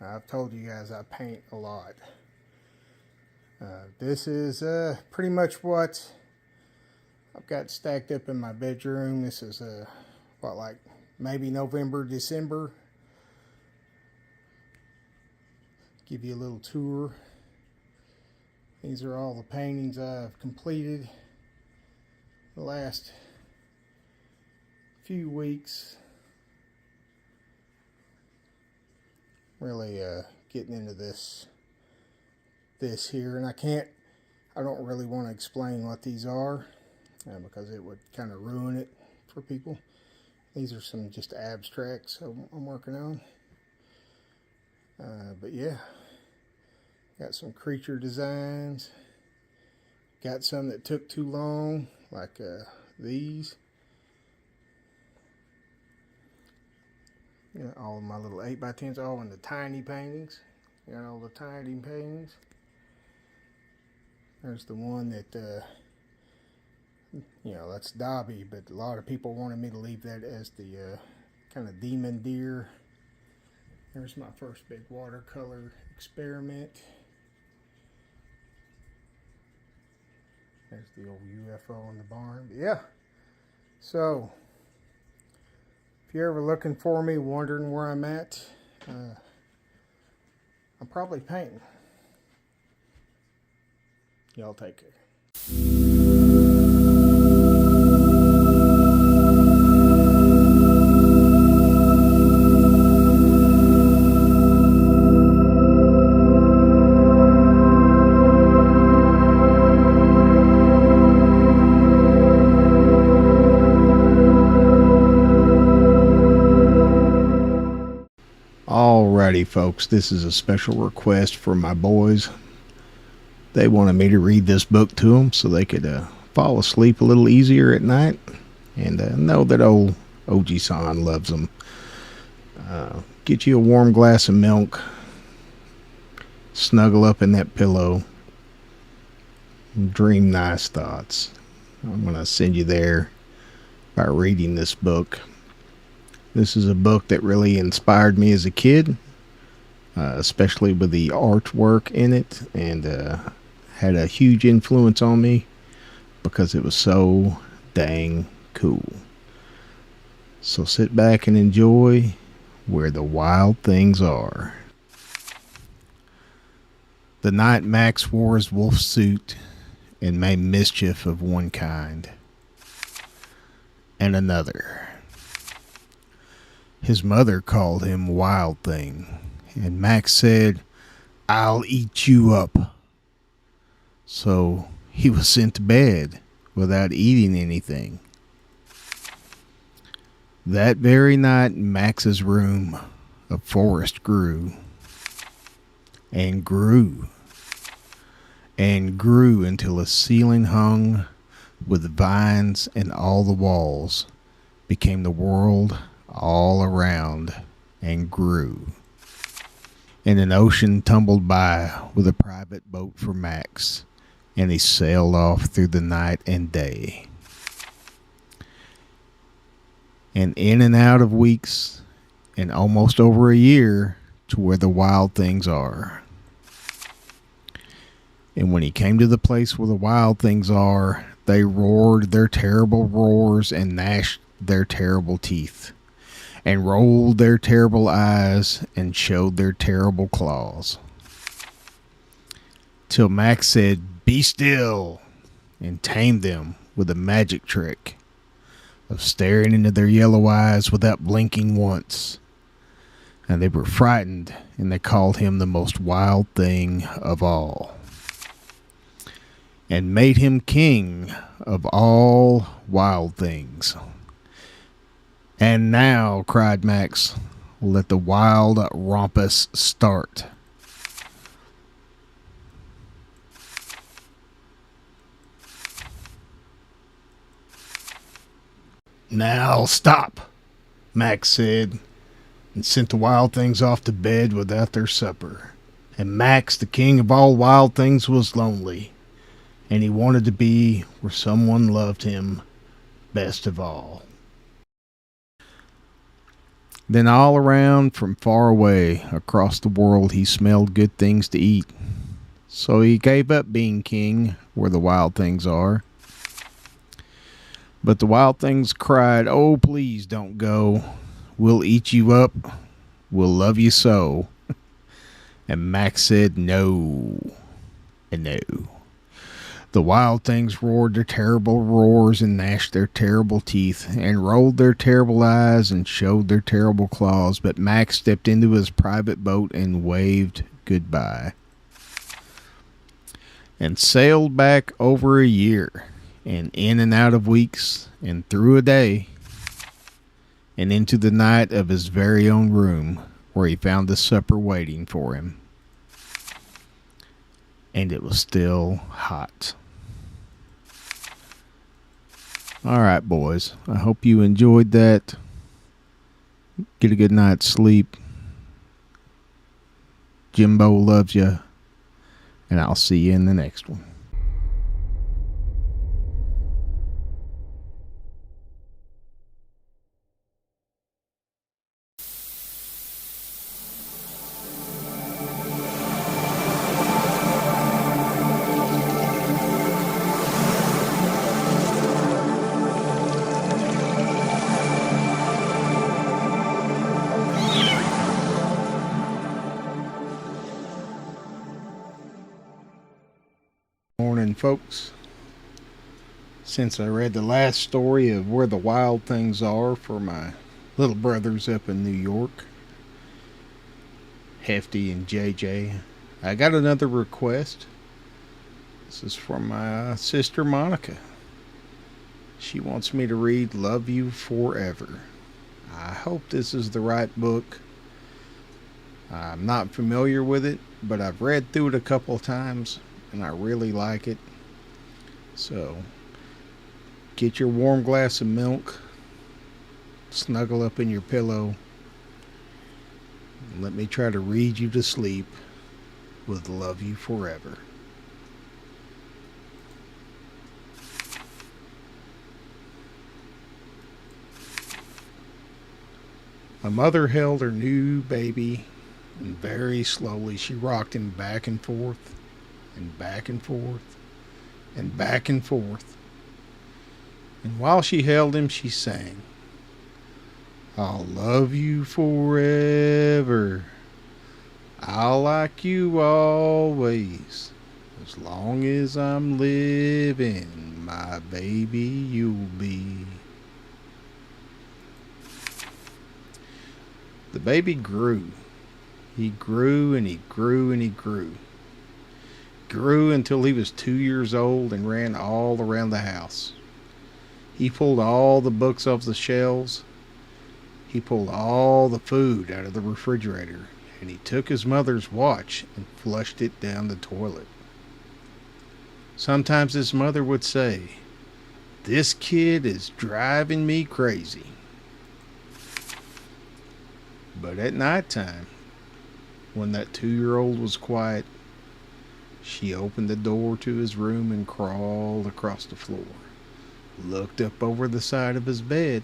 I've told you guys I paint a lot. This is pretty much what I've got stacked up in my bedroom. This is like maybe November, December. Give you a little tour. These are all the paintings I've completed the last few weeks. Really getting into this here, and I don't really want to explain what these are because it would kind of ruin it for people. These are some just abstracts I'm working on. But yeah, got some creature designs. Got some that took too long, like these. You know, all of my little 8x10s, all in the tiny paintings. You know, all the tiny paintings. There's the one that, you know, that's Dobby, but a lot of people wanted me to leave that as the kind of demon deer. There's my first big watercolor experiment. There's the old UFO in the barn. But yeah, so if you're ever looking for me, wondering where I'm at, I'm probably painting. Y'all take care. Alrighty, folks, this is a special request for my boys. They wanted me to read this book to them so they could fall asleep a little easier at night and know that old OJISAN loves them. Get you a warm glass of milk, snuggle up in that pillow, and dream nice thoughts. I'm going to send you there by reading this book. This is a book that really inspired me as a kid, especially with the artwork in it, and had a huge influence on me because it was so dang cool. So sit back and enjoy Where the Wild Things Are. The night Max wore his wolf suit and made mischief of one kind and another. His mother called him Wild Thing, and Max said, "I'll eat you up." So he was sent to bed without eating anything. That very night in Max's room, a forest grew and grew and grew until a ceiling hung with vines, and all the walls became the world all around and grew. And an ocean tumbled by with a private boat for Max, and he sailed off through the night and day. And in and out of weeks, and almost over a year, to where the wild things are. And when he came to the place where the wild things are, they roared their terrible roars and gnashed their terrible teeth, and rolled their terrible eyes and showed their terrible claws. Till Max said, "Be still," and tamed them with a magic trick of staring into their yellow eyes without blinking once. And they were frightened, and they called him the most wild thing of all, and made him king of all wild things. "And now," cried Max, "let the wild rumpus start." "Now stop," Max said, and sent the wild things off to bed without their supper. And Max, the king of all wild things, was lonely, and he wanted to be where someone loved him best of all. Then all around from far away across the world he smelled good things to eat. So he gave up being king where the wild things are. But the wild things cried, "Oh, please don't go. We'll eat you up. We'll love you so." And Max said no and no. The wild things roared their terrible roars and gnashed their terrible teeth and rolled their terrible eyes and showed their terrible claws. But Max stepped into his private boat and waved goodbye and sailed back over a year and in and out of weeks and through a day and into the night of his very own room, where he found the supper waiting for him. And it was still hot. All right, boys. I hope you enjoyed that. Get a good night's sleep. Jimbo loves you. And I'll see you in the next one. Morning, folks. Since I read the last story of Where the Wild Things Are for my little brothers up in New York, Hefty and JJ, I got another request. This is from my sister Monica. She wants me to read Love You Forever. I hope this is the right book. I'm not familiar with it, but I've read through it a couple of times and I really like it. So get your warm glass of milk, snuggle up in your pillow, and let me try to read you to sleep with Love You Forever. My mother held her new baby, and very slowly she rocked him back and forth and back and forth and back and forth. And while she held him, she sang, "I'll love you forever. I'll like you always. As long as I'm living, my baby you'll be." The baby grew. He grew and he grew and he grew. Grew until he was 2 years old and ran all around the house. He pulled all the books off the shelves. He pulled all the food out of the refrigerator, and he took his mother's watch and flushed it down the toilet. Sometimes his mother would say, "This kid is driving me crazy." But at night time, when that 2-year-old was quiet, she opened the door to his room and crawled across the floor, looked up over the side of his bed,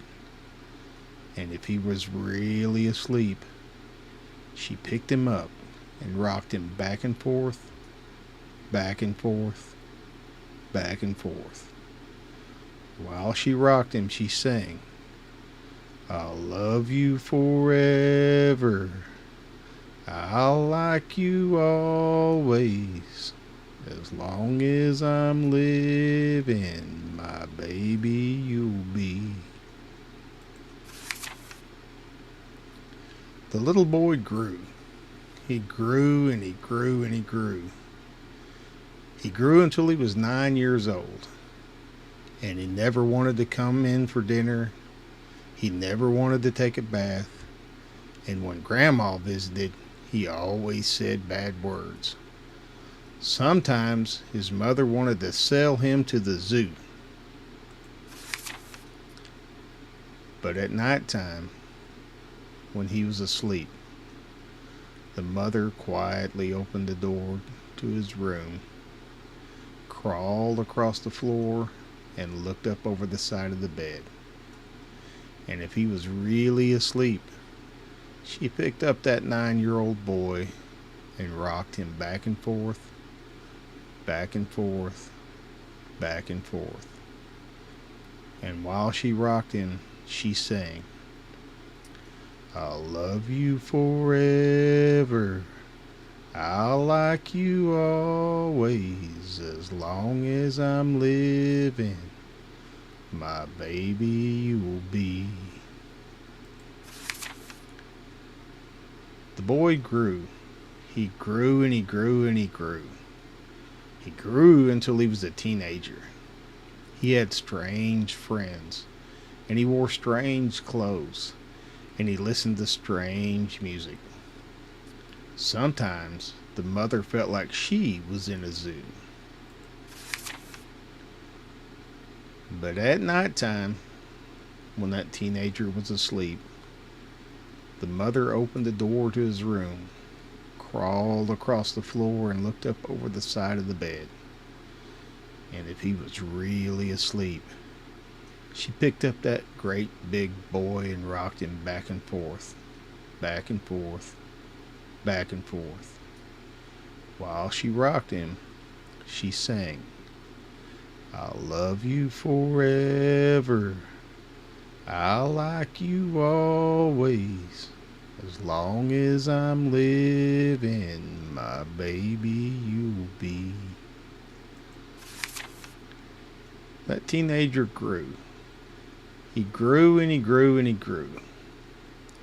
and if he was really asleep, she picked him up and rocked him back and forth, back and forth, back and forth. While she rocked him, she sang, "I'll love you forever. I'll like you always. As long as I'm living, my baby you'll be." The little boy grew. He grew and he grew and he grew. He grew until he was 9 years old. And he never wanted to come in for dinner. He never wanted to take a bath. And when Grandma visited, he always said bad words. Sometimes his mother wanted to sell him to the zoo. But at night time, when he was asleep, the mother quietly opened the door to his room, crawled across the floor, and looked up over the side of the bed. And if he was really asleep, She picked up that 9-year-old boy and rocked him back and forth, back and forth, back and forth. And while she rocked him, she sang, "I'll love you forever. I'll like you always, as long as I'm living. My baby you'll be." The boy grew. He grew and he grew and he grew. He grew until he was a teenager. He had strange friends, and he wore strange clothes, and he listened to strange music. Sometimes the mother felt like she was in a zoo. But at night time, when that teenager was asleep, the mother opened the door to his room, crawled across the floor, and looked up over the side of the bed. And if he was really asleep, she picked up that great big boy and rocked him back and forth, back and forth, back and forth. While she rocked him, she sang, "I'll love you forever. I'll like you always, as long as I'm living. My baby you'll be." That teenager grew. He grew and he grew and he grew.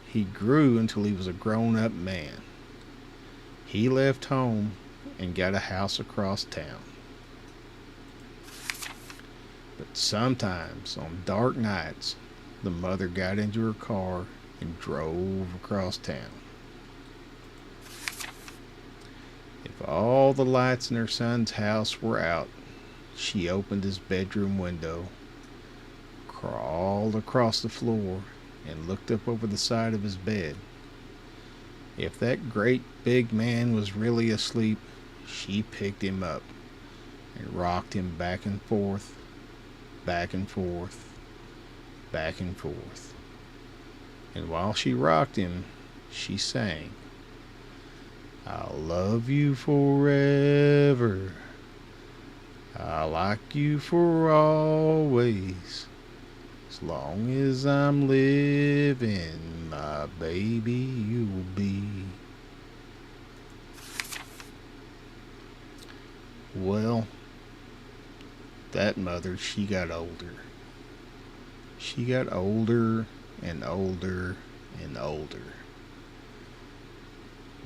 He grew until he was a grown-up man. He left home and got a house across town. But sometimes on dark nights, the mother got into her car and drove across town. If all the lights in her son's house were out, she opened his bedroom window, crawled across the floor, and looked up over the side of his bed. If that great big man was really asleep, she picked him up and rocked him back and forth, back and forth, back and forth. And while she rocked him, she sang, "I'll love you forever. I'll like you for always, as long as I'm living. My baby you'll be." Well, that mother, she got older. She got older and older and older.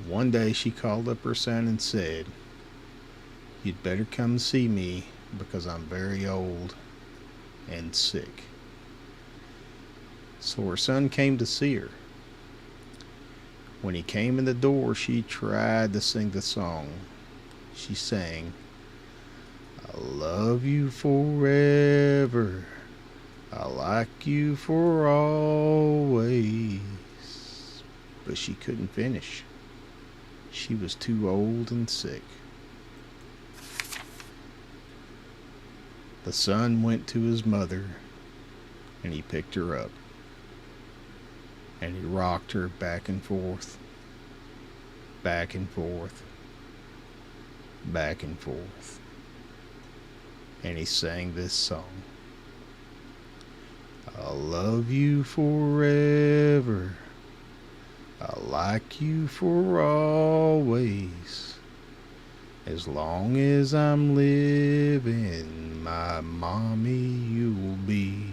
One day she called up her son and said, "You'd better come see me because I'm very old and sick." So her son came to see her. When he came in the door, she tried to sing the song. She sang, "I'll love you forever. I'll like you for always." But she couldn't finish. She was too old and sick. The son went to his mother and he picked her up and he rocked her back and forth, back and forth, back and forth. And he sang this song, "I'll love you forever. I'll like you for always, as long as I'm living. My mommy you'll be."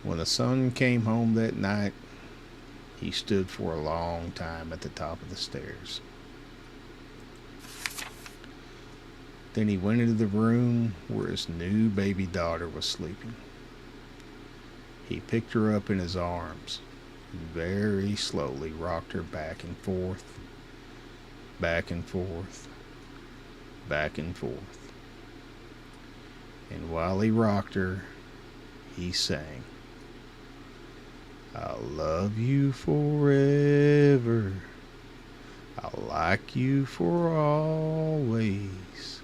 When the son came home that night, he stood for a long time at the top of the stairs. Then he went into the room where his new baby daughter was sleeping. He picked her up in his arms and very slowly rocked her back and forth, back and forth, back and forth. And while he rocked her, he sang, "I'll love you forever. I'll like you for always,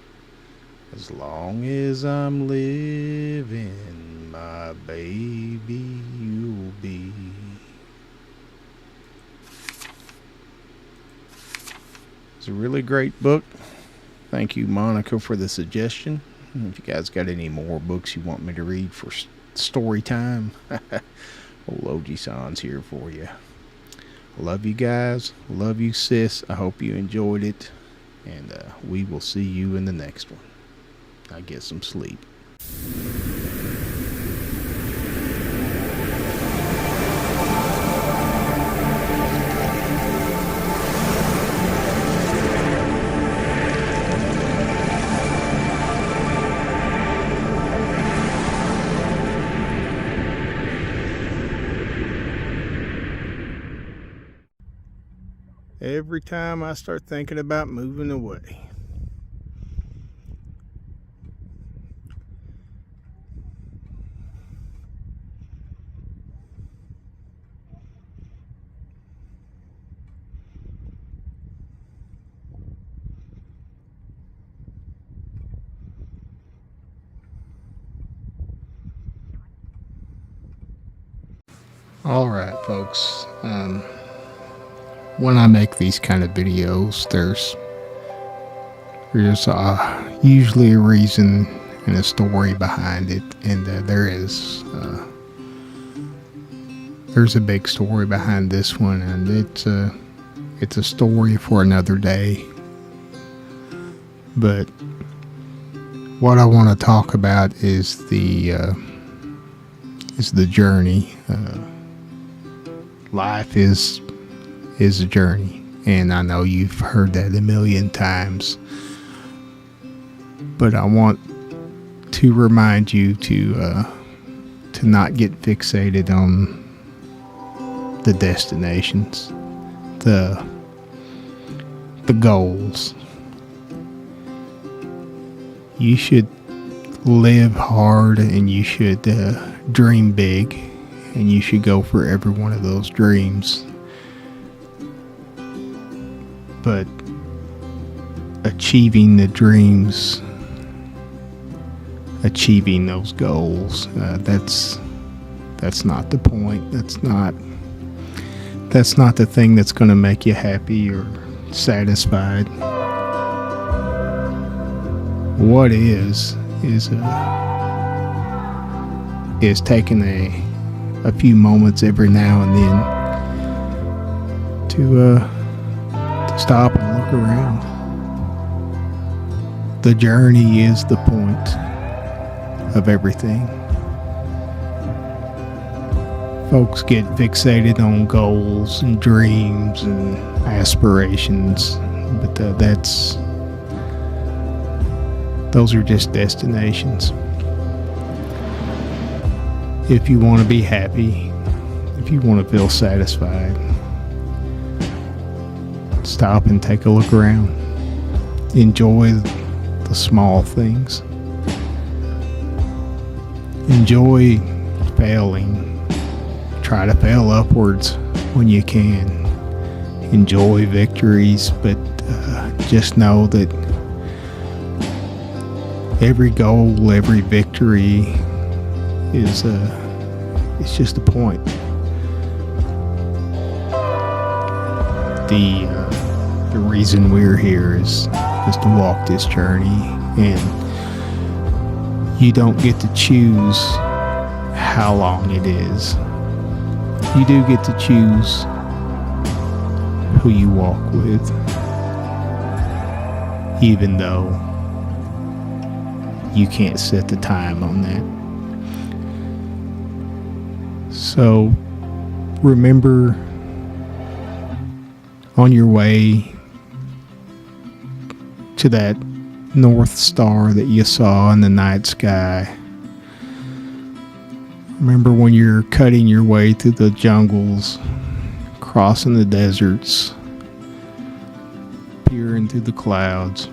as long as I'm living. My baby you'll be. It's a really great book. Thank you, Monica, for the suggestion. If you guys got any more books you want me to read for story time, old OJISAN's here for you. Love you guys. Love you, sis. I hope you enjoyed it. And we will see you in the next one. I get some sleep. Every time I start thinking about moving away. All right, folks. When I make these kind of videos, there's usually a reason and a story behind it, and there's a big story behind this one, and it's a story for another day. But what I want to talk about is the journey. Life is a journey, and I know you've heard that a million times, but I want to remind you to not get fixated on the destinations, the goals. You should live hard, and you should dream big, and you should go for every one of those dreams. But achieving the dreams, achieving those goals, that's not the point. That's not the thing that's going to make you happy or satisfied. What is taking a few moments every now and then to stop and look around. The journey is the point of everything. Folks get fixated on goals and dreams and aspirations, but those are just destinations. If you want to be happy, if you want to feel satisfied, stop and take a look around. Enjoy the small things. Enjoy failing. Try to fail upwards when you can. Enjoy victories, but just know that every goal, every victory is it's just a point. The reason we're here is to walk this journey, and you don't get to choose how long it is. You do get to choose who you walk with, even though you can't set the time on that. So remember, on your way to that North Star that you saw in the night sky, remember when you're cutting your way through the jungles, crossing the deserts, peering through the clouds.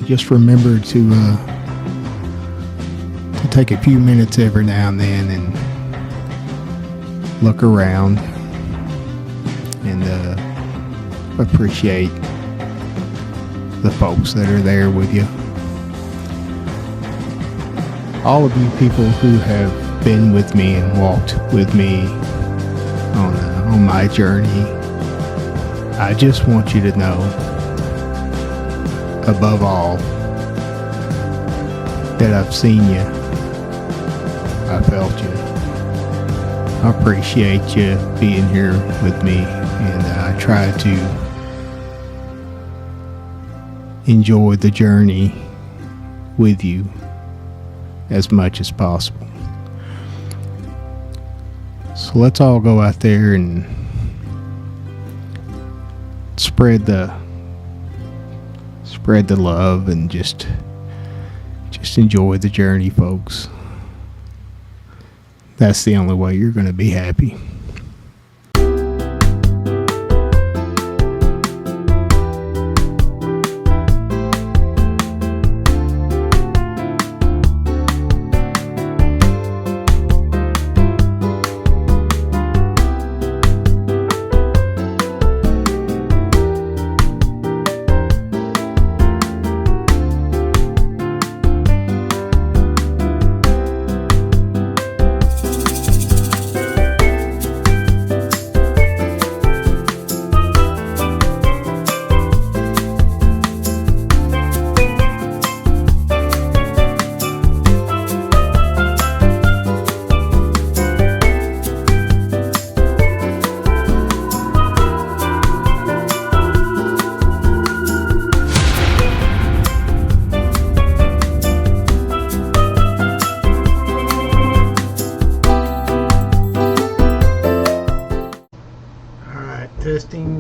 Just remember to take a few minutes every now and then and look around and appreciate the folks that are there with you. All of you people who have been with me and walked with me on my journey. I just want you to know, above all, that I've seen you, I felt you. I appreciate you being here with me, and I try to enjoy the journey with you as much as possible. So let's all go out there and spread the love and just enjoy the journey, folks. That's the only way you're going to be happy.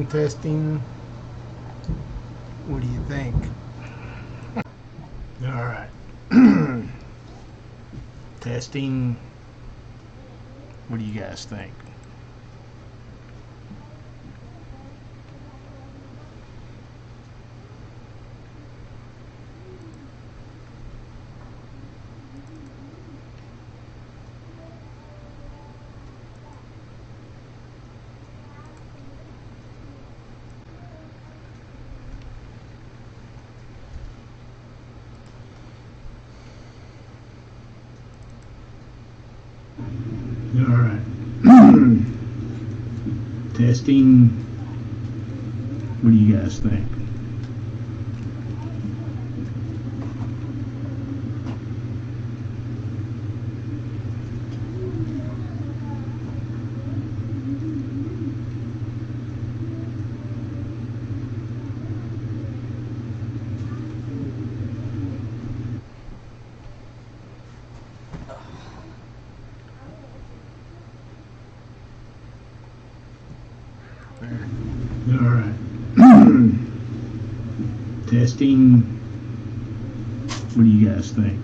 Testing. What do you think? All right. Testing. What do you guys think? All right. Testing. What do you guys think? All right. Testing. What do you guys think?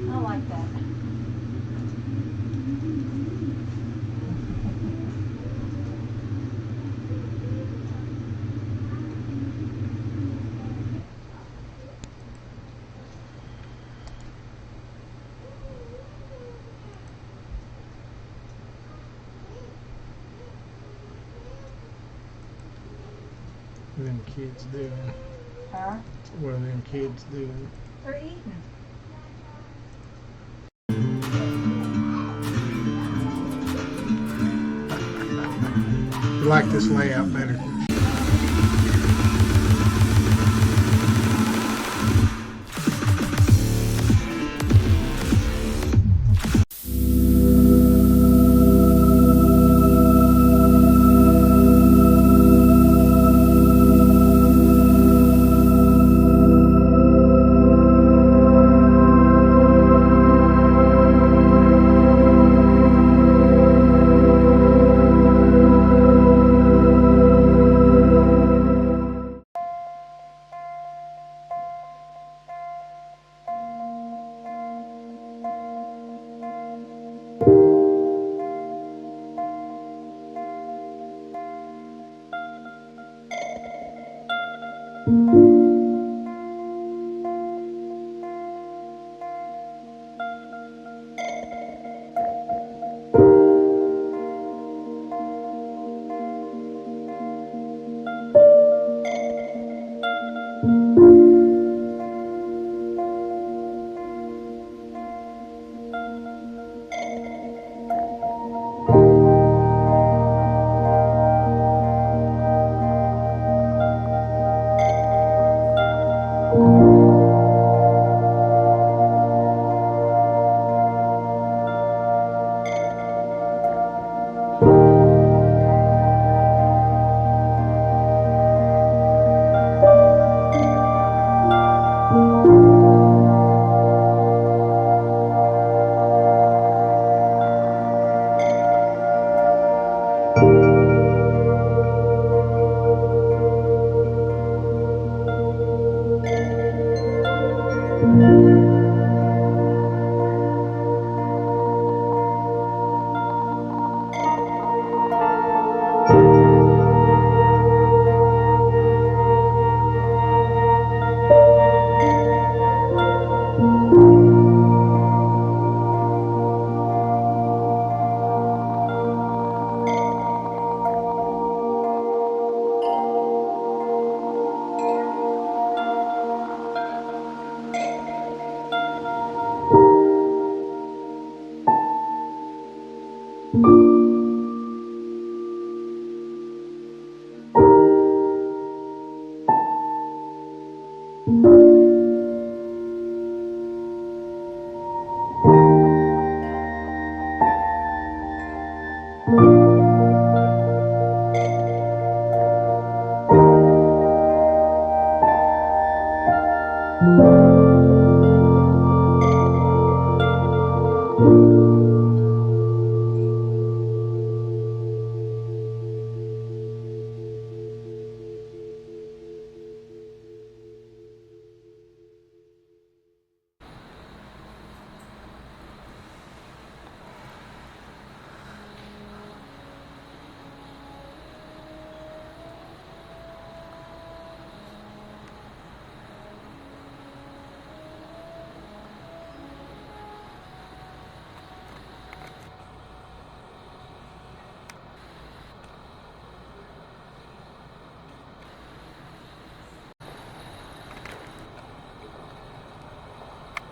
I like that. What are them kids doing? Huh? What are them kids doing? They're eating. I like this layout better.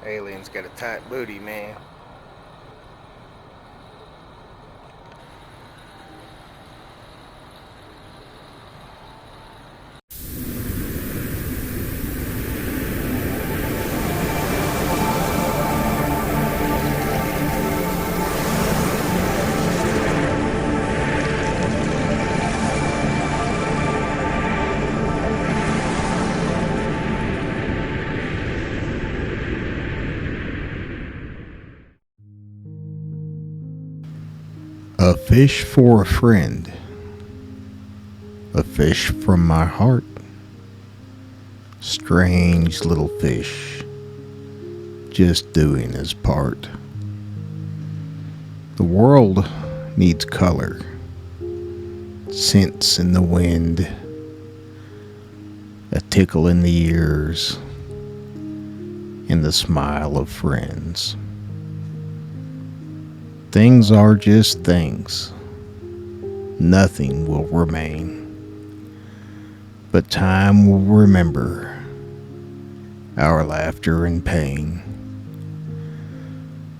Alien's got a tight booty, man. A fish for a friend, a fish from my heart, strange little fish, just doing his part. The world needs color, scents in the wind, a tickle in the ears, and the smile of friends. Things are just things. Nothing will remain. But time will remember our laughter and pain.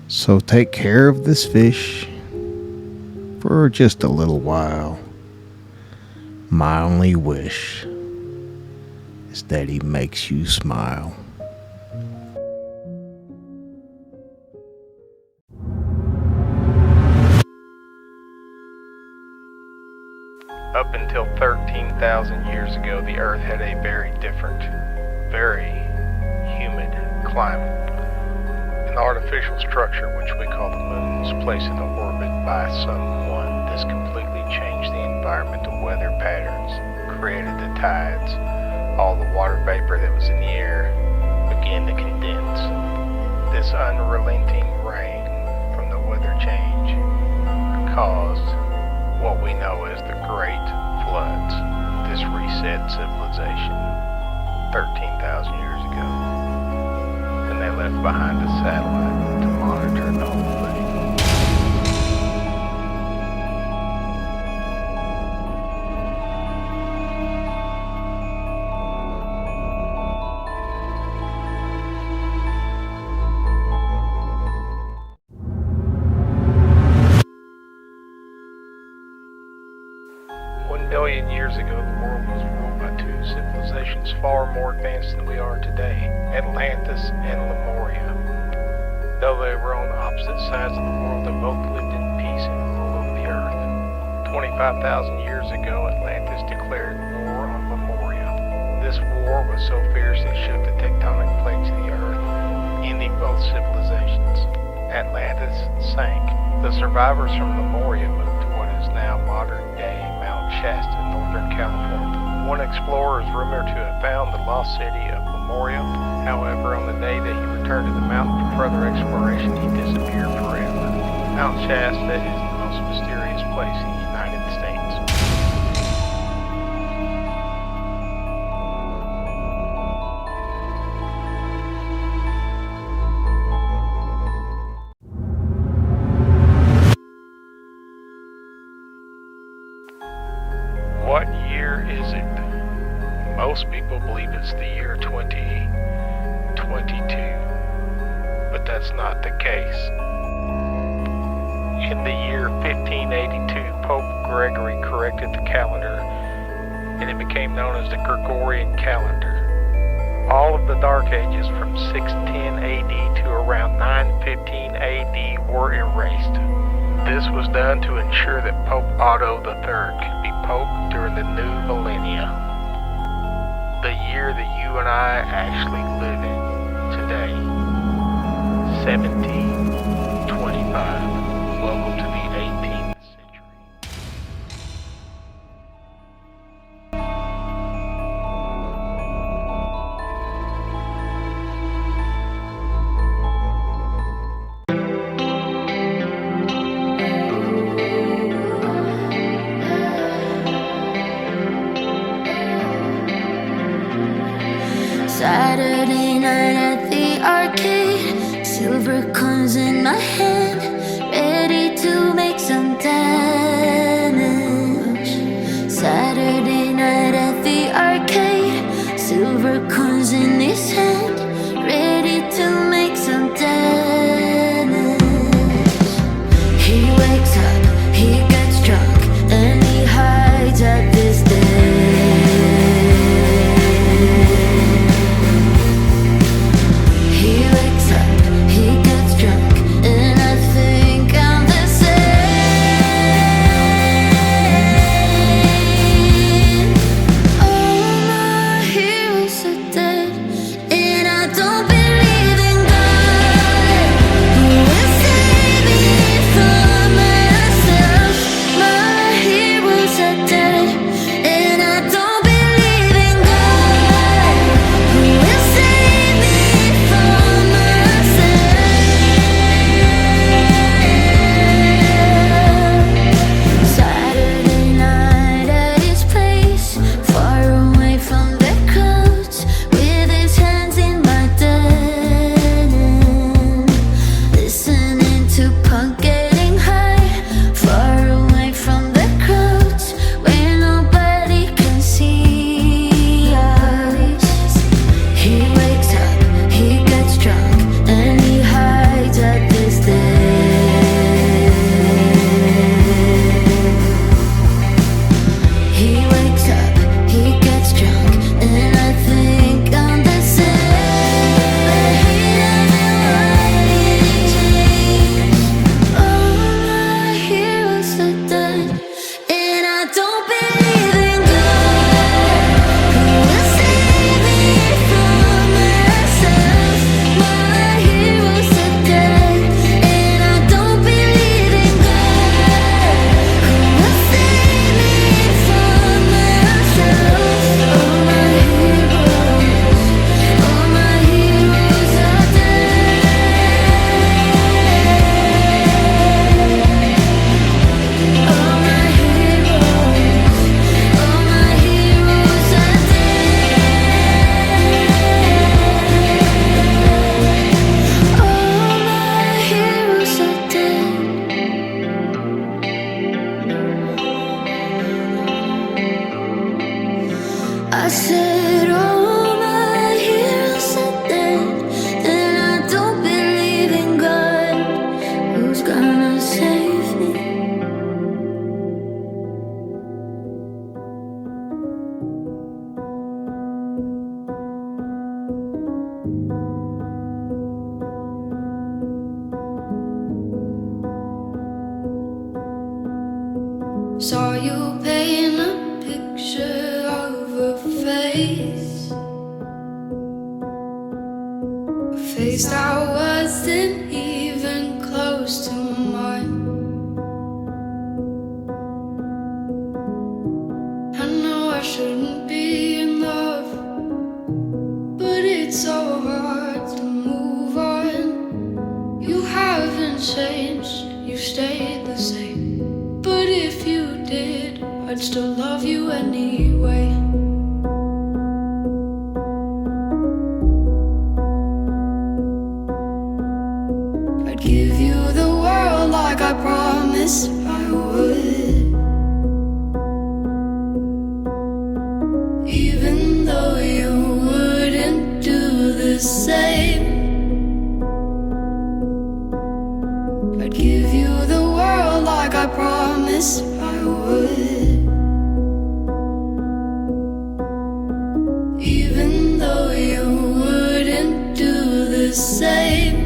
So take care of this fish for just a little while. My only wish is that he makes you smile. Up until 13,000 years ago, the Earth had a very different, very humid climate. An artificial structure, which we call the moon, was placed in orbit by someone. This completely changed the environmental weather patterns, created the tides. All the water vapor that was in the air began to condense. This unrelenting rain from the weather change caused what we know as the Great Floods. This reset civilization 13,000 years ago, when they left behind a satellite to monitor the whole thing. Billion years ago, the world was ruled by two civilizations far more advanced than we are today, Atlantis and Lemuria. Though they were on opposite sides of the world, they both lived in peace and ruled over the earth. 25,000 years ago, Atlantis declared war on Lemuria. This war was so fierce it shook the tectonic plates of the earth, ending both civilizations. Atlantis sank. The survivors from Lemuria moved to what is now modern-day Shasta, Northern California. One explorer is rumored to have found the lost city of Lemuria. However, on the day that he returned to the mountain for further exploration, he disappeared forever. Mount Shasta is the most mysterious place in the United States. What year is it? Most people believe it's the year 2022, but that's not the case. In the year 1582, Pope Gregory corrected the calendar, and it became known as the Gregorian calendar. All of the Dark Ages from 610 AD to around 915 AD were erased. This was done to ensure that Pope Otto III could be Pope during the new millennia. The year that you and I actually live in today, 1723. Silver coins in my hand, ready to make some damage. Saturday night at the arcade, silver coins in his hand, ready to make some damage. He wakes up, he gets drunk, and he hides at this day. He wakes up, he gets drunk, and I think I'm the same. All my heroes are dead, and I don't believe in God, who will save me from myself. My heroes are dead, and I don't believe in God, who will save me from myself. Saturday night at his place, far away from the crowds, with his hands in my denim, listening to punk getting high, far away from the crowds, where nobody can see us. He wakes up, he gets drunk, and he hides at this day. He wakes up, he gets drunk, and I think I'm the same. But he doesn't want it to change. All my heroes are dead, and I don't believe in God, who will save me from myself. My heroes are dead, and I don't believe in God, who will save me from myself. All my heroes are dead. All my heroes are dead. All my heroes are dead. I said all my heroes are dead, and I don't believe in God, who's gonna save me? Saw you paint a picture of a face, a face that wasn't even close to mine. I know I shouldn't be in love, but it's so hard to move on. You haven't changed, you stayed the same. But if you did, I'd still love you anyway. I'd give you the world like I promised I would, even though you wouldn't do the same. I'd give you the world like I promised I would, even though you wouldn't do the same.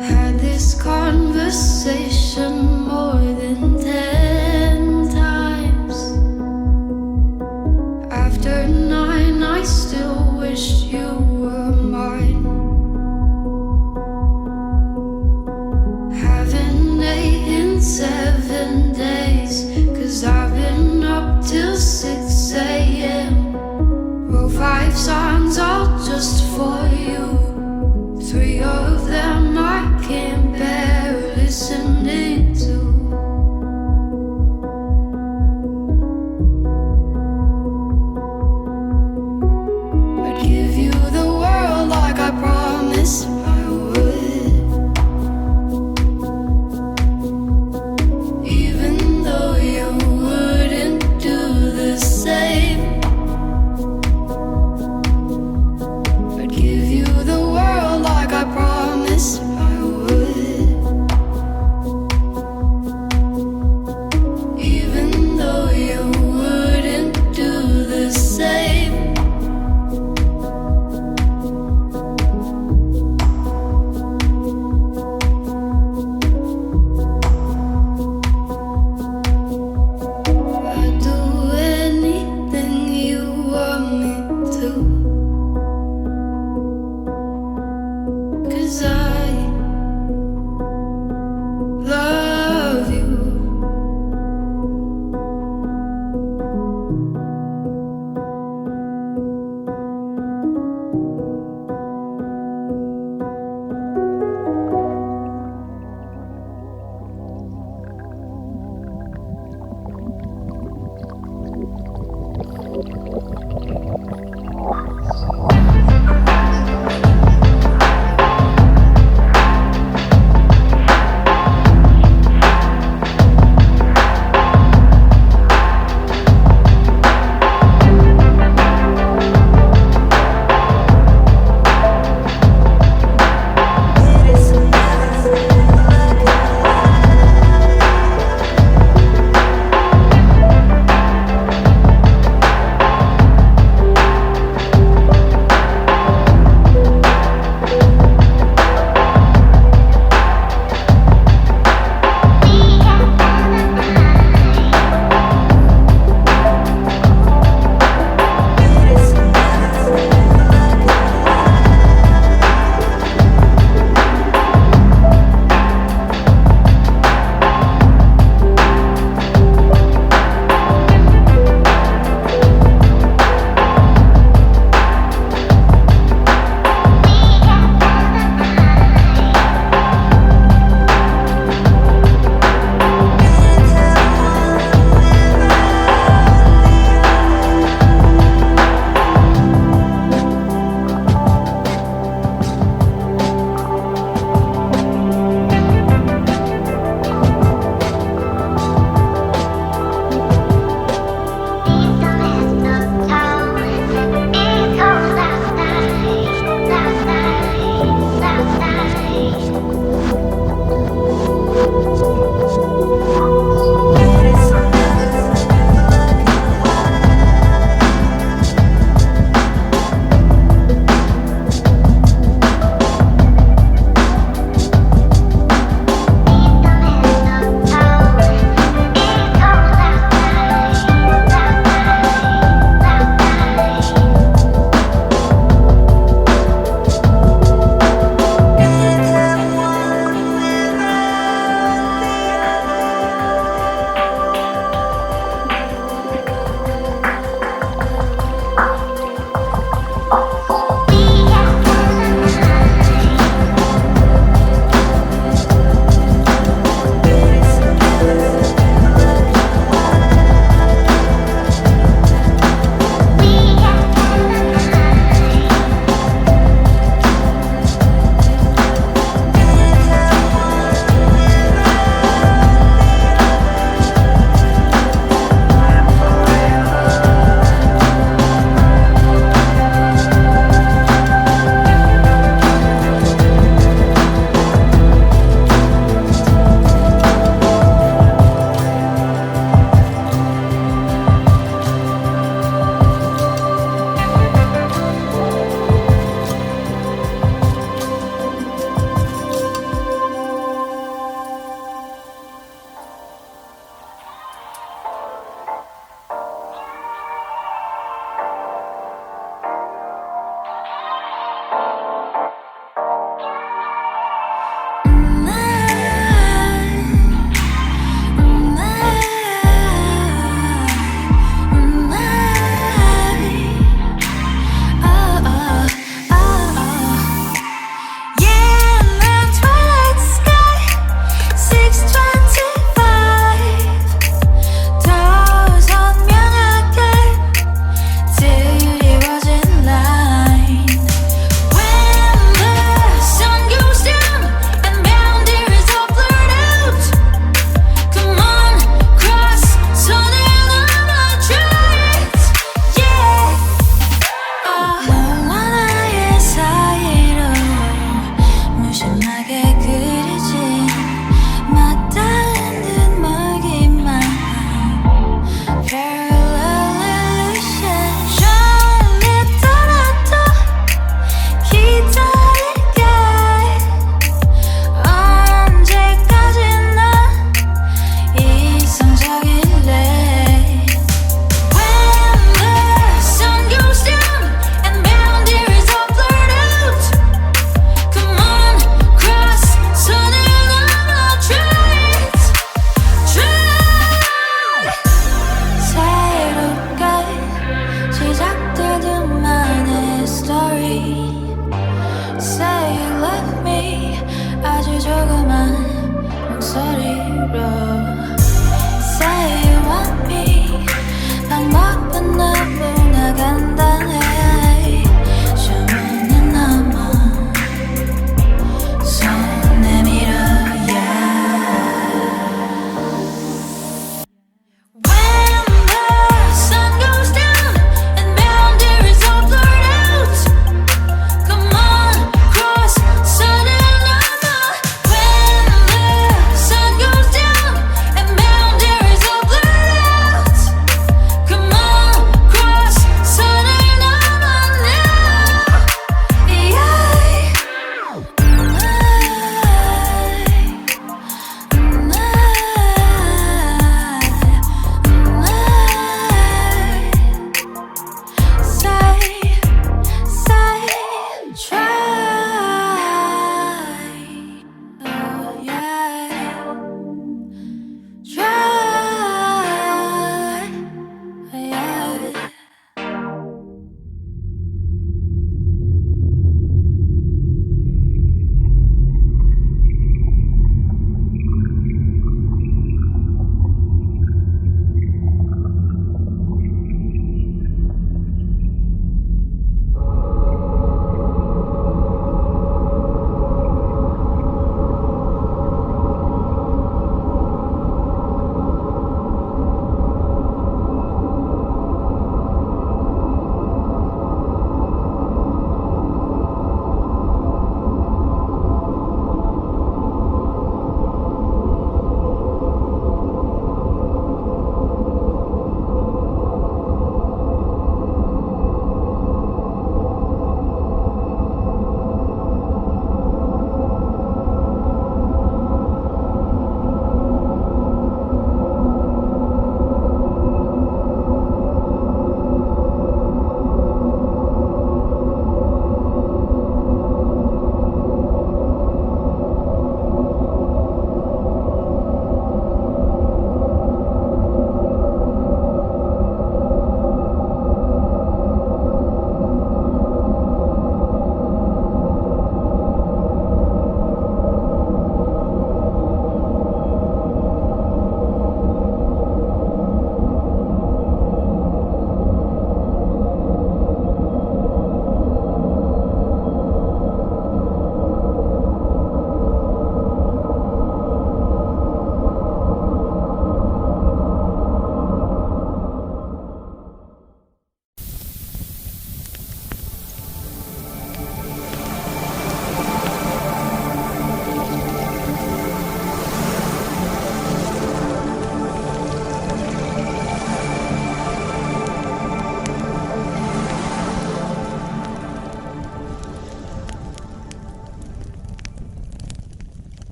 Had this conversation more than 10 times. After 9, I still wish you were mine. Haven't ate in 7 days, 'cause I've been up till 6 a.m. Wrote 5 songs all just for you. 3 of them I can't bear listening to. promise I would. Even though you wouldn't do the same, I'd give you the world like I promised I would. Even though you wouldn't do the same,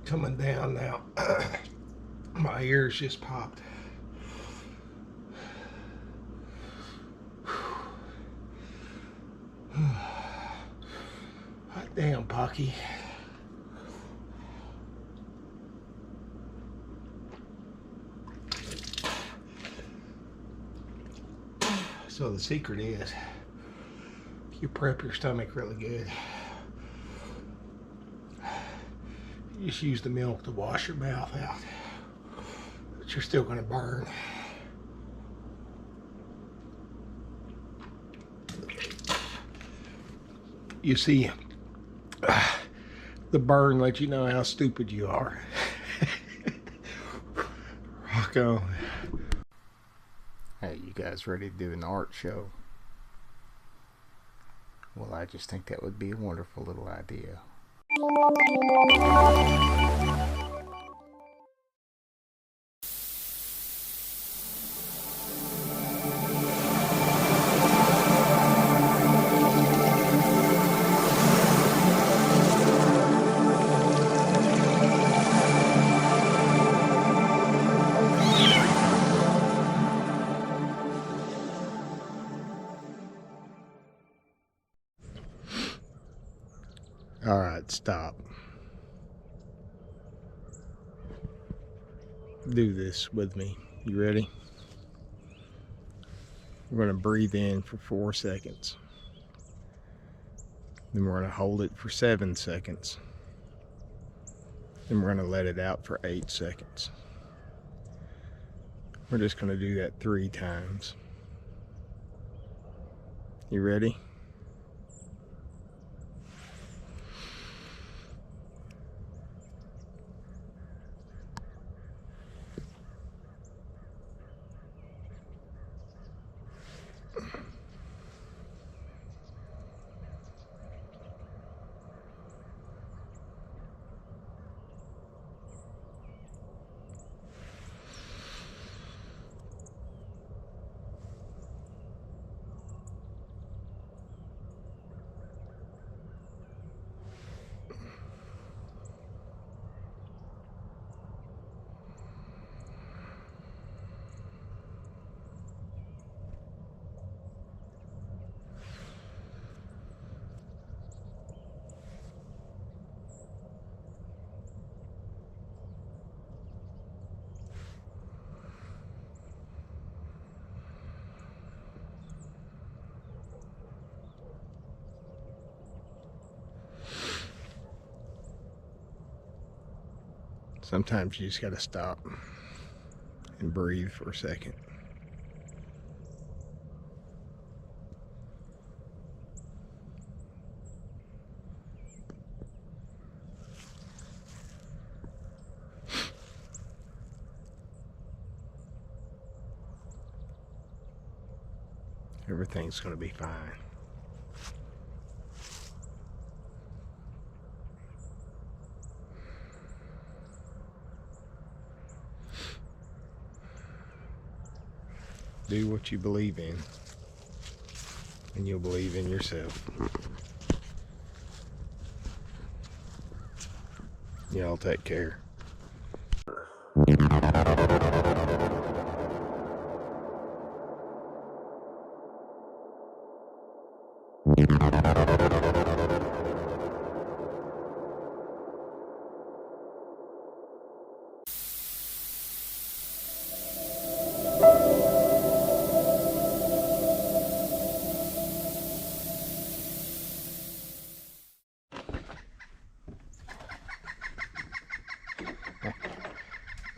coming down now. My ears just popped. Hot damn, Pocky. So the secret is you prep your stomach really good. You just use the milk to wash your mouth out, but you're still going to burn. You see, the burn lets you know how stupid you are. Rock on. Hey, you guys ready to do an art show? Well, I just think that would be a wonderful little idea. All right, stop. Do this with me. You ready? We're going to breathe in for 4 seconds. Then we're going to hold it for 7 seconds. Then we're going to let it out for 8 seconds. We're just going to do that 3 times. You ready? Sometimes you just got to stop and breathe for a second. Everything's going to be fine. Do what you believe in, and you'll believe in yourself. Y'all take care.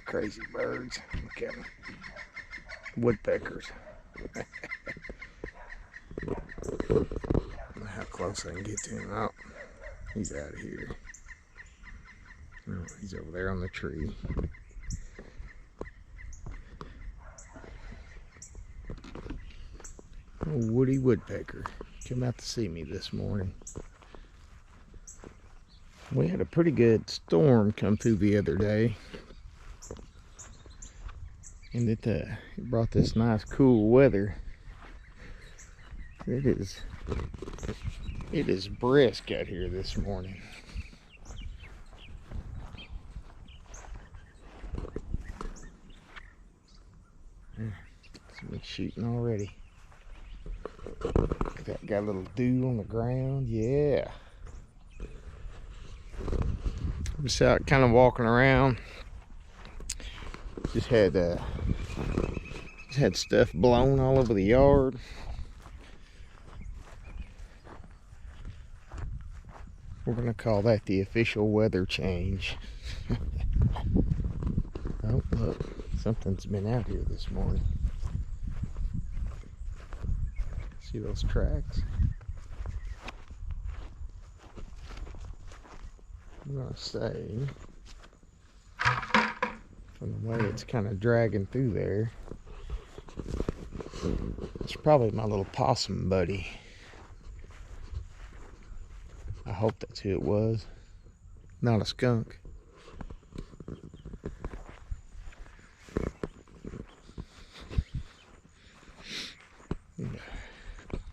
Crazy birds. Look at them. Woodpeckers. How close I can get to him. Oh, he's out of here. Oh, he's over there on the tree. Oh, Woody Woodpecker came out to see me this morning. We had a pretty good storm come through the other day. And it brought this nice cool weather. It is brisk out here this morning. See me shooting already. Look at that, got a little dew on the ground. Yeah. Just out kind of walking around. Just had stuff blown all over the yard. We're gonna call that the official weather change. Oh, look, something's been out here this morning. See those tracks? I'm gonna say, from the way it's kind of dragging through there, it's probably my little possum buddy. I hope that's who it was. Not a skunk.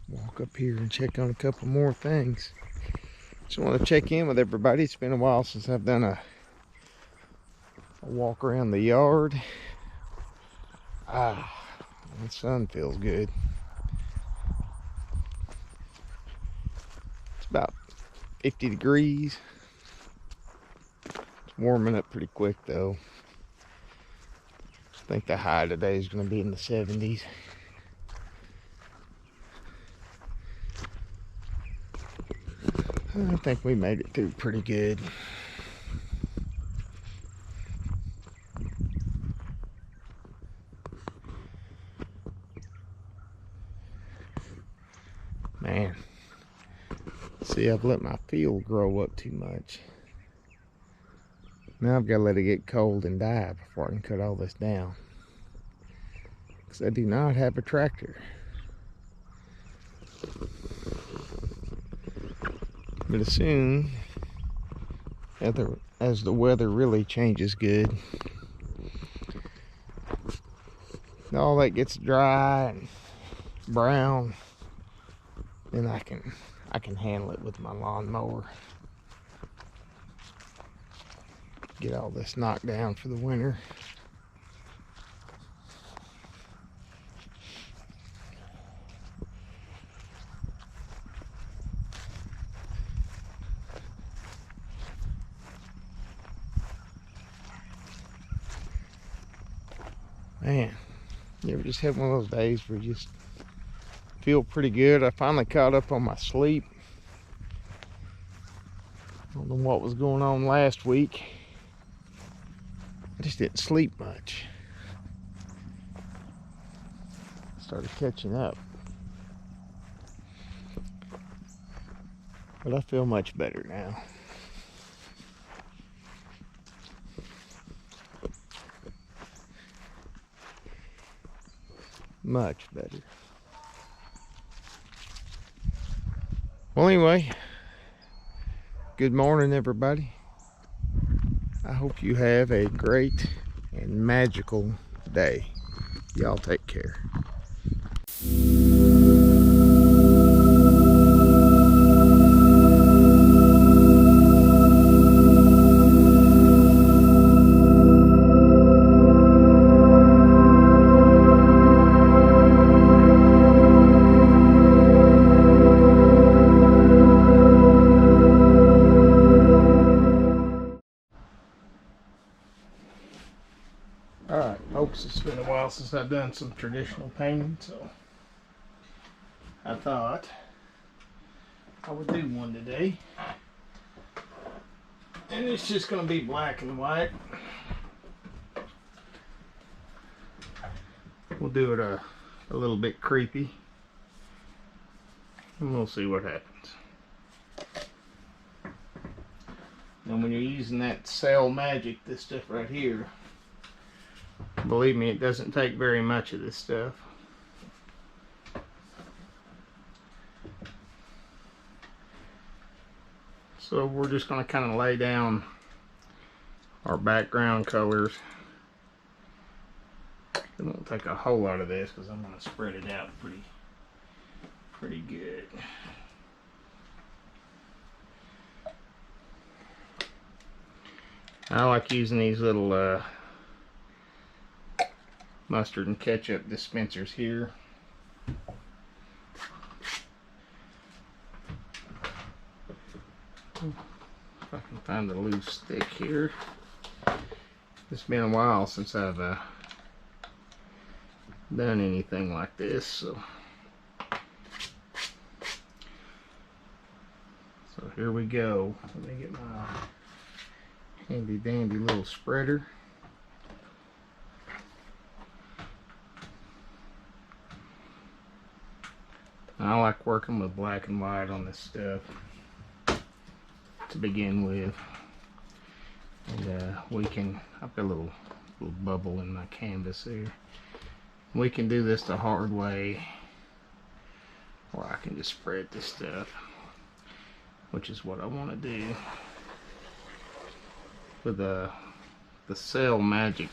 Walk up here and check on a couple more things. Just want to check in with everybody. It's been a while since I've done a walk around the yard. The sun feels good. It's about 50 degrees. It's warming up pretty quick though. I think the high today is going to be in the 70s. I think we made it through pretty good. Man, see, I've let my field grow up too much. Now I've got to let it get cold and die before I can cut all this down. Because I do not have a tractor. But as soon as the weather really changes good, all that gets dry and brown, then I can handle it with my lawnmower. Get all this knocked down for the winter. Man, you ever just have one of those days where you just feel pretty good? I finally caught up on my sleep. I don't know what was going on last week. I just didn't sleep much. Started catching up. But I feel much better now. Much better. Well, anyway, good morning, everybody. I hope you have a great and magical day. Y'all take care. Alright folks, it's been a while since I've done some traditional painting, so I thought I would do one today. And it's just going to be black and white. We'll do it a little bit creepy, and we'll see what happens. And when you're using that cell magic, this stuff right here, believe me, it doesn't take very much of this stuff. So we're just going to kind of lay down our background colors. It won't take a whole lot of this because I'm going to spread it out pretty good. I like using these little mustard and ketchup dispensers here. If I can find the loose stick here. It's been a while since I've done anything like this, so here we go. Let me get my handy dandy little spreader. I like working with black and white on this stuff to begin with. And I've got a little bubble in my canvas there. We can do this the hard way, or I can just spread this stuff, which is what I want to do. With the cell magic,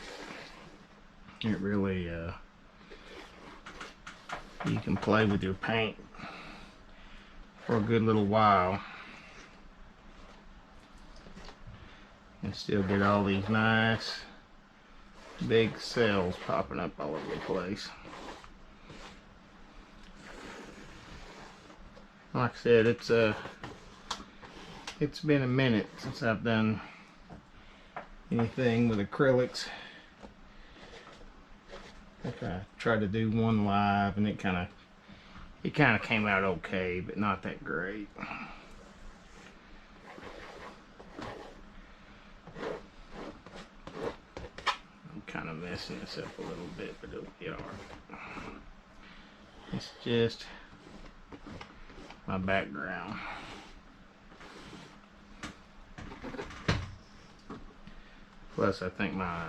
it really you can play with your paint for a good little while and still get all these nice big cells popping up all over the place. Like I said, it's been a minute since I've done anything with acrylics. I think I tried to do one live and it kind of came out okay, but not that great. I'm kind of messing this up a little bit, but it'll be alright. It's just my background. Plus, I think my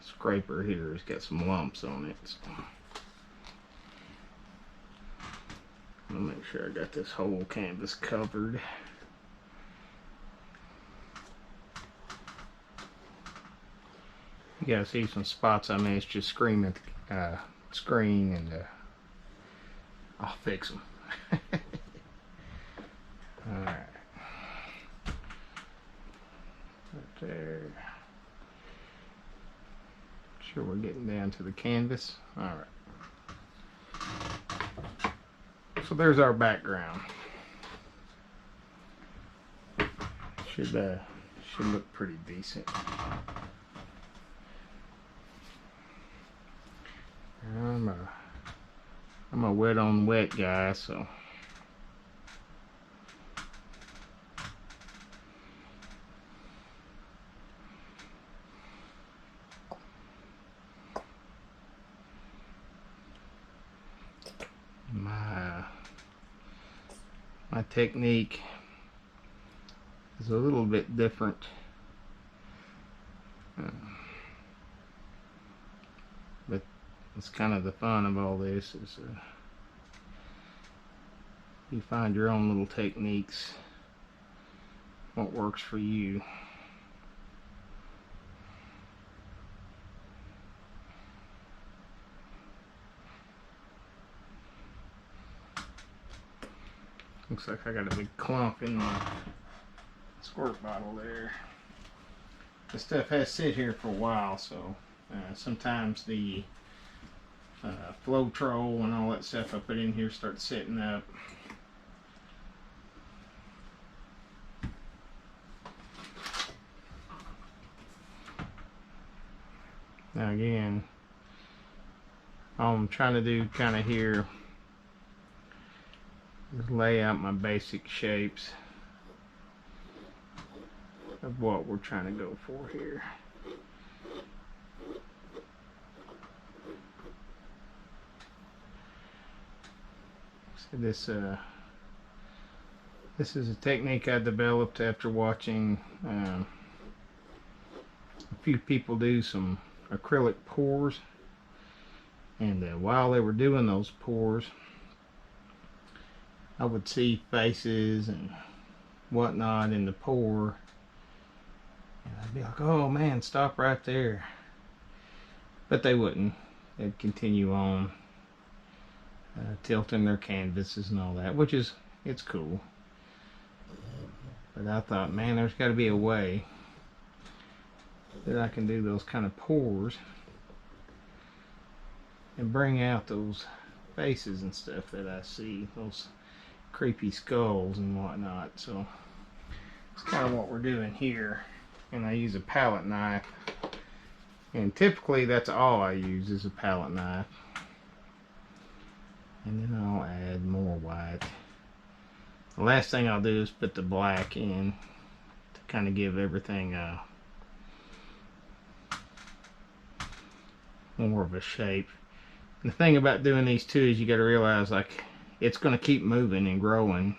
scraper here has got some lumps on it. So I'll make sure I got this whole canvas covered. You gotta see some spots I missed just screaming at the screen, and I'll fix them. Alright. Right there. Sure we're getting down to the canvas. Alright. So there's our background. Should look pretty decent. I'm a wet on wet guy, so my technique is a little bit different. But it's kind of the fun of all this is you find your own little techniques, what works for you. Looks like I got a big clump in my squirt bottle there. This stuff has sit here for a while, so sometimes the Floetrol and all that stuff I put in here starts setting up. Now again, all I'm trying to do kind of here is lay out my basic shapes of what we're trying to go for here. So this is a technique I developed after watching a few people do some acrylic pours, and while they were doing those pours, I would see faces and whatnot in the pour, and I'd be like, oh man, stop right there. But they wouldn't. They'd continue on tilting their canvases and all that, which is, it's cool. But I thought, man, there's got to be a way that I can do those kind of pours and bring out those faces and stuff that I see, those creepy skulls and whatnot. So it's kind of what we're doing here. And I use a palette knife, and typically that's all I use is a palette knife. And then I'll add more white. The last thing I'll do is put the black in to kind of give everything more of a shape. And the thing about doing these two is you got to realize, like, it's going to keep moving and growing.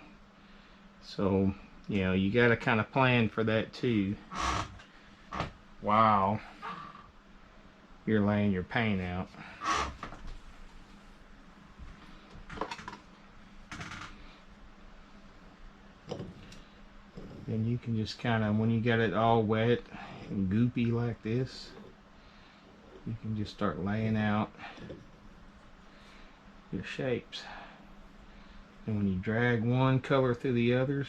So, you know, you got to kind of plan for that too while you're laying your paint out. And you can just kind of, when you got it all wet and goopy like this, you can just start laying out your shapes. And when you drag one color through the others,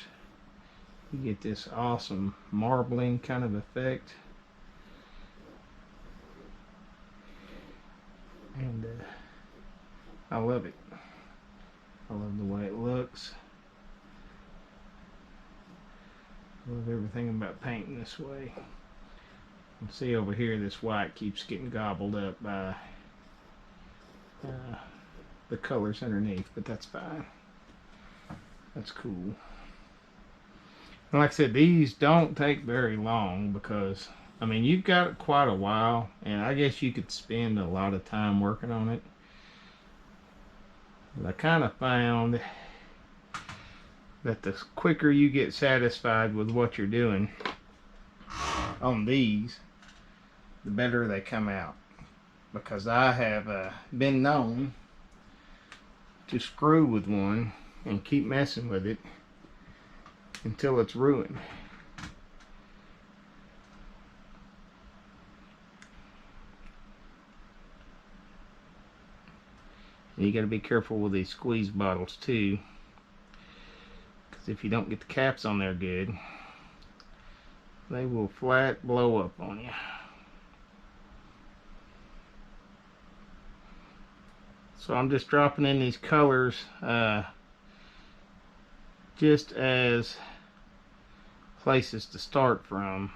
you get this awesome marbling kind of effect. And I love it. I love the way it looks. Love everything about painting this way. You can see over here this white keeps getting gobbled up by the colors underneath, but that's fine. That's cool. And like I said, these don't take very long because, I mean, you've got quite a while, and I guess you could spend a lot of time working on it. But I kind of found that the quicker you get satisfied with what you're doing on these, the better they come out. Because I have been known to screw with one and keep messing with it until it's ruined. You got to be careful with these squeeze bottles too, because if you don't get the caps on there good, they will flat blow up on you. So I'm just dropping in these colors just as places to start from.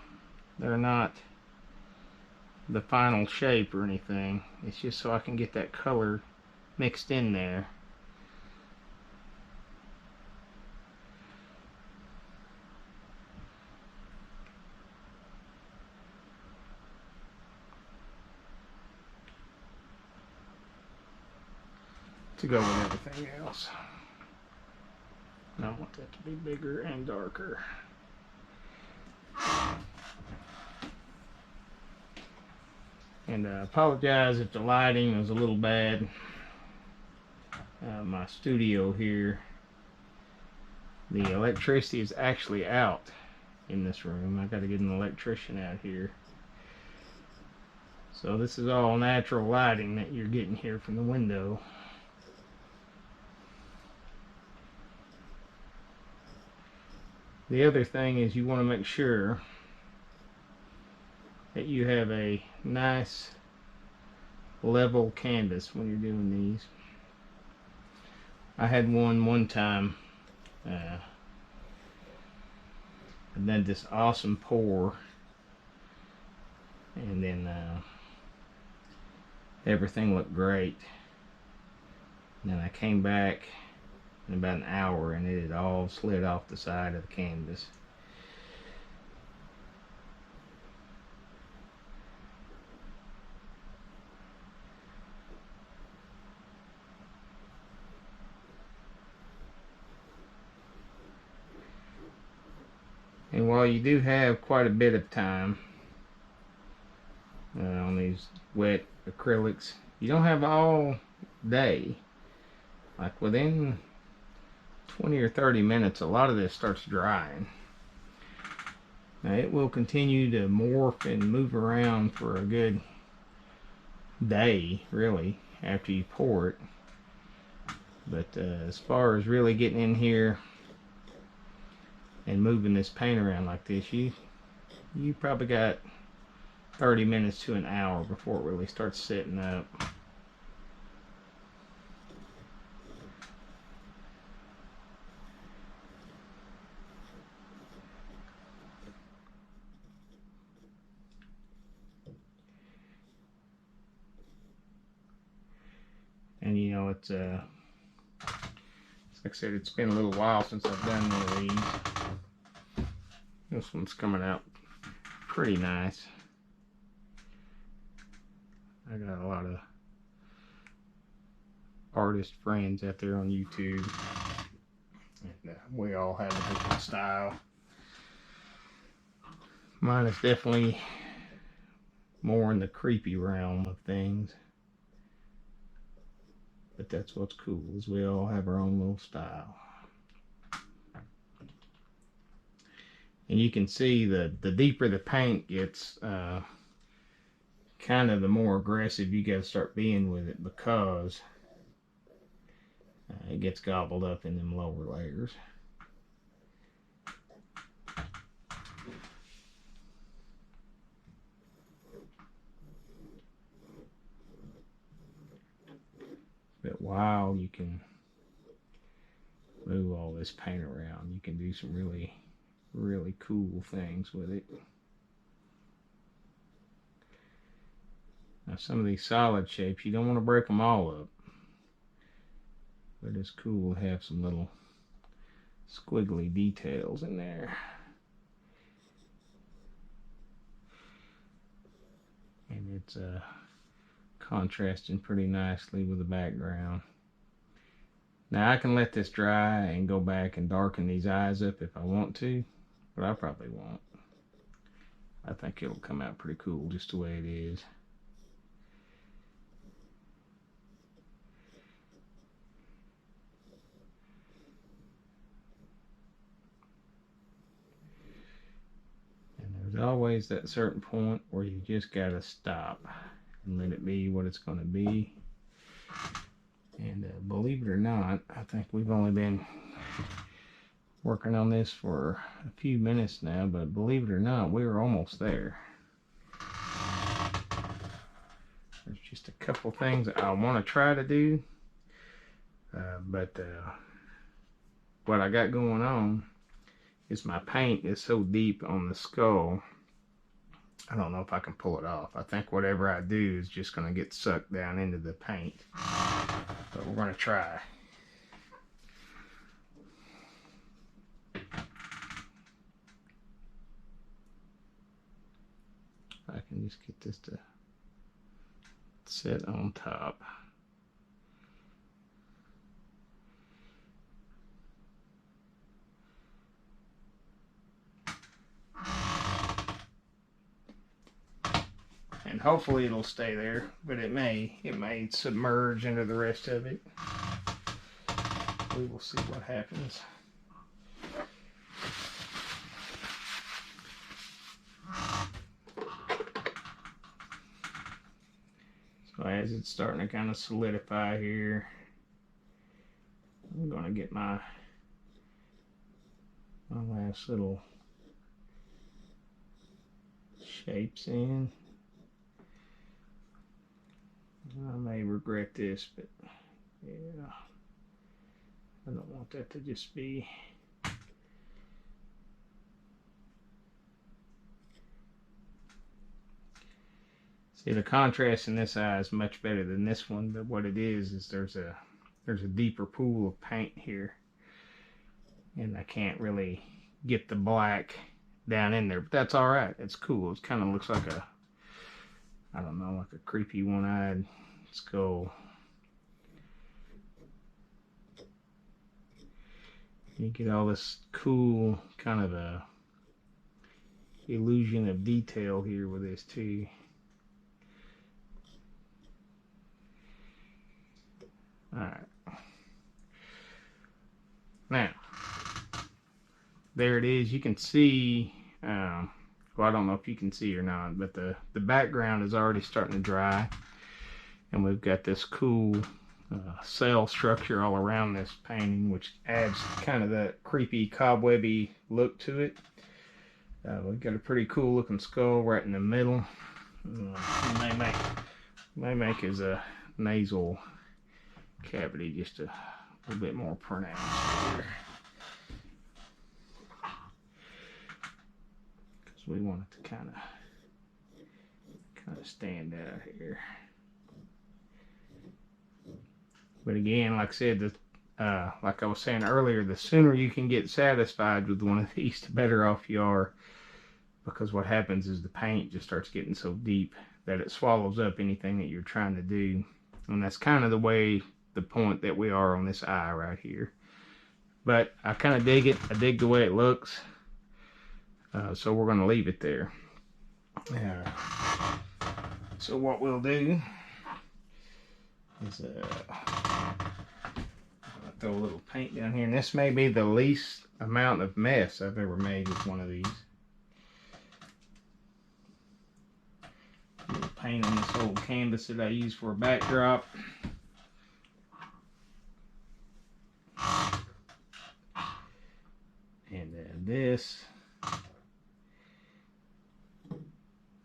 They're not the final shape or anything. It's just so I can get that color mixed in there. To go with everything else. And I want that to be bigger and darker. And I apologize if the lighting was a little bad. My studio here, the electricity is actually out in this room. I got to get an electrician out here. So this is all natural lighting that you're getting here from the window. The other thing is you want to make sure that you have a nice level canvas when you're doing these. I had one time and then this awesome pour, and then everything looked great, and then I came back in about an hour and it had all slid off the side of the canvas. And while you do have quite a bit of time on these wet acrylics, you don't have all day. Like within 20 or 30 minutes, a lot of this starts drying. Now it will continue to morph and move around for a good day, really, after you pour it. But as far as really getting in here and moving this paint around like this, you probably got 30 minutes to an hour before it really starts setting up. but like I said, it's been a little while since I've done one of these. This one's coming out pretty nice. I got a lot of artist friends out there on YouTube, and we all have a different style. Mine is definitely more in the creepy realm of things, but that's what's cool, is we all have our own little style. And you can see the deeper the paint gets, kind of the more aggressive you got to start being with it, because it gets gobbled up in them lower layers. But while you can move all this paint around, you can do some really, really cool things with it. Now, some of these solid shapes, you don't want to break them all up, but it's cool to have some little squiggly details in there. And it's contrasting pretty nicely with the background. Now I can let this dry and go back and darken these eyes up if I want to, but I probably won't. I think it'll come out pretty cool just the way it is. And there's always that certain point where you just gotta stop and let it be what it's going to be. And believe it or not, I think we've only been working on this for a few minutes now, but believe it or not, we're almost there. There's just a couple things I want to try to do, but what I got going on is my paint is so deep on the skull, I don't know if I can pull it off. I think whatever I do is just going to get sucked down into the paint. But we're going to try. I can just get this to sit on top. And hopefully it'll stay there, but it may submerge into the rest of it. We will see what happens. So as it's starting to kind of solidify here, I'm going to get my last little shapes in. I may regret this, but yeah, I don't want that to just be. See, the contrast in this eye is much better than this one, but what it is there's a deeper pool of paint here, and I can't really get the black down in there, but that's all right. It's cool. It kind of looks like a, I don't know, like a creepy one-eyed skull. You get all this cool kind of a illusion of detail here with this too. Alright. Now, there it is. You can see, well, I don't know if you can see or not, but the background is already starting to dry. And we've got this cool cell structure all around this painting, which adds kind of that creepy cobwebby look to it. We've got a pretty cool looking skull right in the middle. May make his nasal cavity just a little bit more pronounced here, because we want it to kind of stand out here. But again, like I said, like I was saying earlier, the sooner you can get satisfied with one of these, the better off you are. Because what happens is the paint just starts getting so deep that it swallows up anything that you're trying to do. And that's kind of the point that we are on this eye right here. But I kind of dig it. I dig the way it looks. So we're going to leave it there. So what we'll do is throw a little paint down here. And this may be the least amount of mess I've ever made with one of these. A little paint on this old canvas that I use for a backdrop. And then this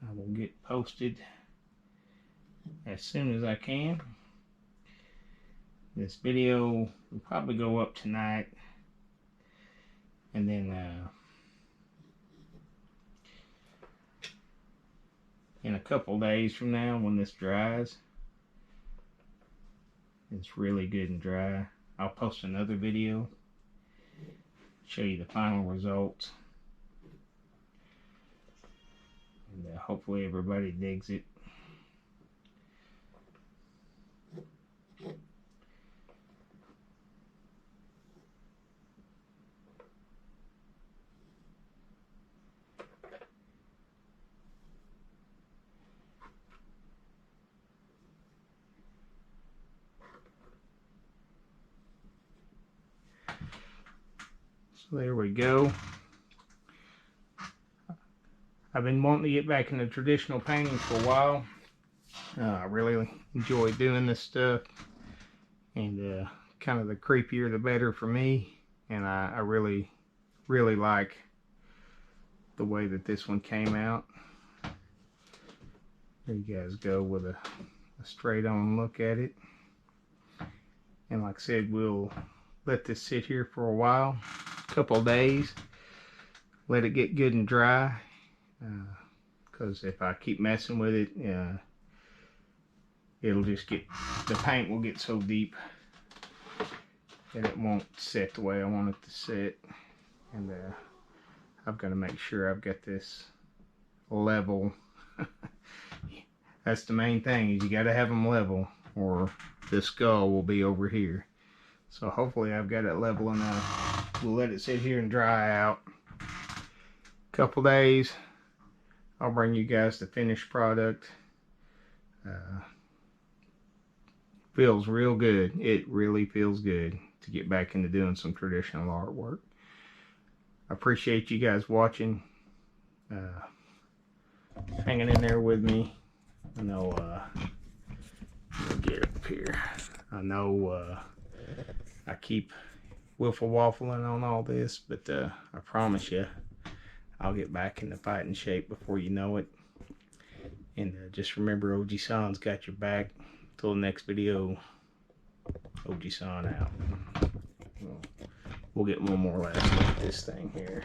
I will get posted as soon as I can. This video will probably go up tonight, and then in a couple days from now, when this dries, it's really good and dry, I'll post another video, show you the final results, and hopefully everybody digs it. So there we go. I've been wanting to get back into traditional painting for a while. I really enjoy doing this stuff, and kind of the creepier the better for me. And I really like the way that this one came out. There you guys go with a straight on look at it. And like I said, we'll let this sit here for a while, a couple of days, let it get good and dry, because if I keep messing with it, it'll just get, the paint will get so deep that it won't set the way I want it to set. And I've got to make sure I've got this level. That's the main thing, is you got to have them level, or the skull will be over here. So hopefully I've got it level enough. We'll let it sit here and dry out. A couple days, I'll bring you guys the finished product. Feels real good. It really feels good to get back into doing some traditional artwork. I appreciate you guys watching, hanging in there with me. I know, let me get up here. I know I keep wiffle waffling on all this, but I promise you, I'll get back into fighting shape before you know it. And just remember, OJISAN's got your back. Till the next video, OJISAN out. We'll get one more last look at this thing here.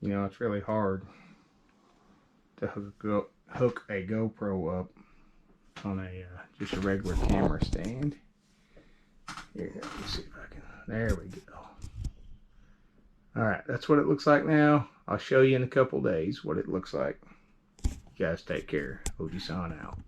You know, it's really hard to hook a GoPro up on a just a regular camera stand. Here, let me see if I can. There we go. Alright, that's what it looks like now. I'll show you in a couple days what it looks like. You guys take care. OJISAN out.